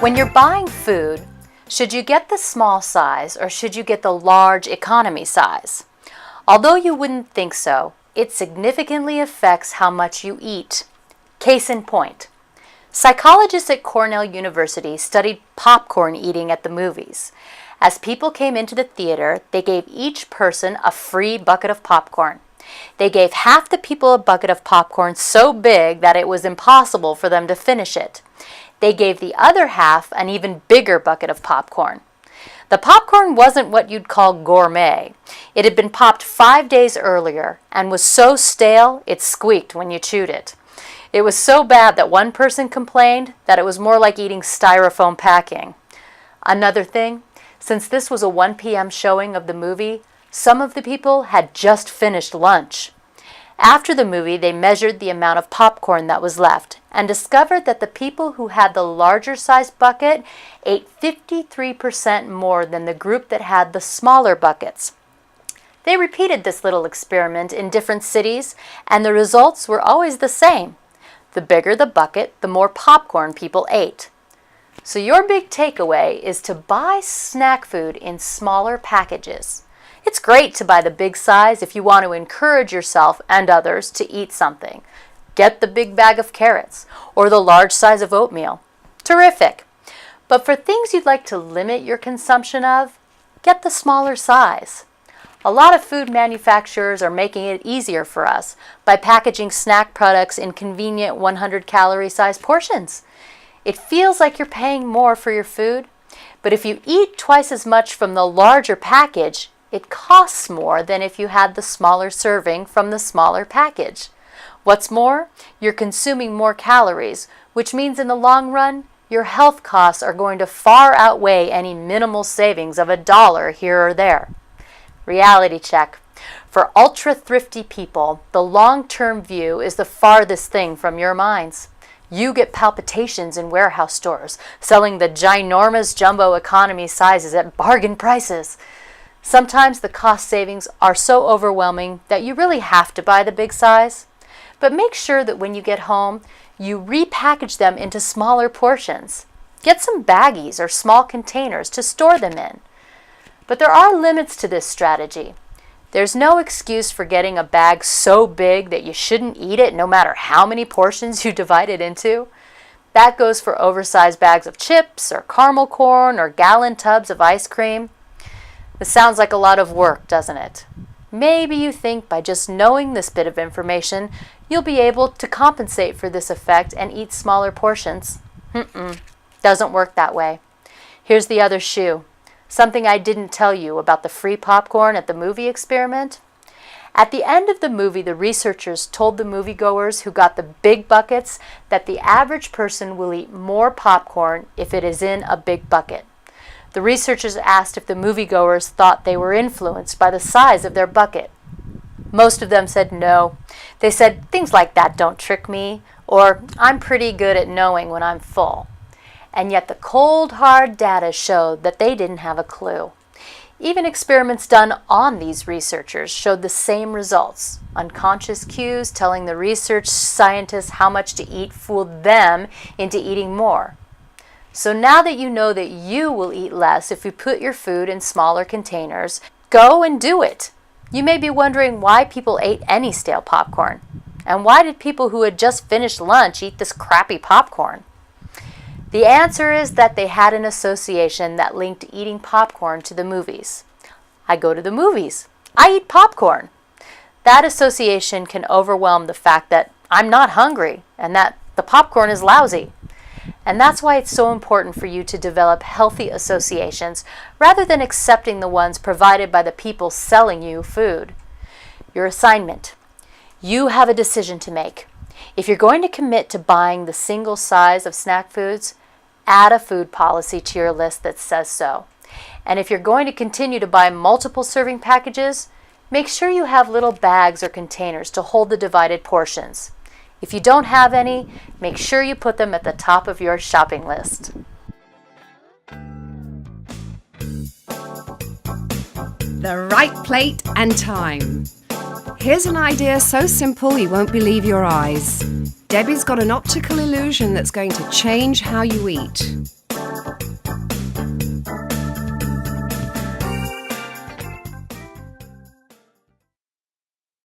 When you're buying food, should you get the small size or should you get the large economy size? Although you wouldn't think so, it significantly affects how much you eat. Case in point, psychologists at Cornell University studied popcorn eating at the movies. As people came into the theater, they gave each person a free bucket of popcorn. They gave half the people a bucket of popcorn so big that it was impossible for them to finish it. They gave the other half an even bigger bucket of popcorn. The popcorn wasn't what you'd call gourmet. It had been popped 5 days earlier and was so stale it squeaked when you chewed it. It was so bad that one person complained that it was more like eating styrofoam packing. Another thing, since this was a 1 p.m. showing of the movie, some of the people had just finished lunch. After the movie, they measured the amount of popcorn that was left and discovered that the people who had the larger size bucket ate 53% more than the group that had the smaller buckets. They repeated this little experiment in different cities, and the results were always the same. The bigger the bucket, the more popcorn people ate. So your big takeaway is to buy snack food in smaller packages. It's great to buy the big size if you want to encourage yourself and others to eat something. Get the big bag of carrots or the large size of oatmeal. Terrific. But for things you'd like to limit your consumption of, get the smaller size. A lot of food manufacturers are making it easier for us by packaging snack products in convenient 100-calorie size portions. It feels like you're paying more for your food, but if you eat twice as much from the larger package, it costs more than if you had the smaller serving from the smaller package. What's more, you're consuming more calories, which means in the long run, your health costs are going to far outweigh any minimal savings of $1 here or there. Reality check. For ultra-thrifty people, the long-term view is the farthest thing from your minds. You get palpitations in warehouse stores, selling the ginormous jumbo economy sizes at bargain prices. Sometimes the cost savings are so overwhelming that you really have to buy the big size. But make sure that when you get home, you repackage them into smaller portions. Get some baggies or small containers to store them in. But there are limits to this strategy. There's no excuse for getting a bag so big that you shouldn't eat it no matter how many portions you divide it into. That goes for oversized bags of chips or caramel corn or gallon tubs of ice cream. This sounds like a lot of work, doesn't it? Maybe you think by just knowing this bit of information, you'll be able to compensate for this effect and eat smaller portions. Doesn't work that way. Here's the other shoe. Something I didn't tell you about the free popcorn at the movie experiment. At the end of the movie, the researchers told the moviegoers who got the big buckets that the average person will eat more popcorn if it is in a big bucket. The researchers asked if the moviegoers thought they were influenced by the size of their bucket. Most of them said no. They said things like that don't trick me, or I'm pretty good at knowing when I'm full. And yet the cold, hard data showed that they didn't have a clue. Even experiments done on these researchers showed the same results. Unconscious cues telling the research scientists how much to eat fooled them into eating more. So now that you know that you will eat less if you put your food in smaller containers, go and do it. You may be wondering why people ate any stale popcorn. And why did people who had just finished lunch eat this crappy popcorn? The answer is that they had an association that linked eating popcorn to the movies. I go to the movies. I eat popcorn. That association can overwhelm the fact that I'm not hungry and that the popcorn is lousy. And that's why it's so important for you to develop healthy associations rather than accepting the ones provided by the people selling you food. Your assignment. You have a decision to make. If you're going to commit to buying the single size of snack foods, add a food policy to your list that says so. And if you're going to continue to buy multiple serving packages, make sure you have little bags or containers to hold the divided portions. If you don't have any, make sure you put them at the top of your shopping list. The right plate and time. Here's an idea so simple you won't believe your eyes. Debbie's got an optical illusion that's going to change how you eat.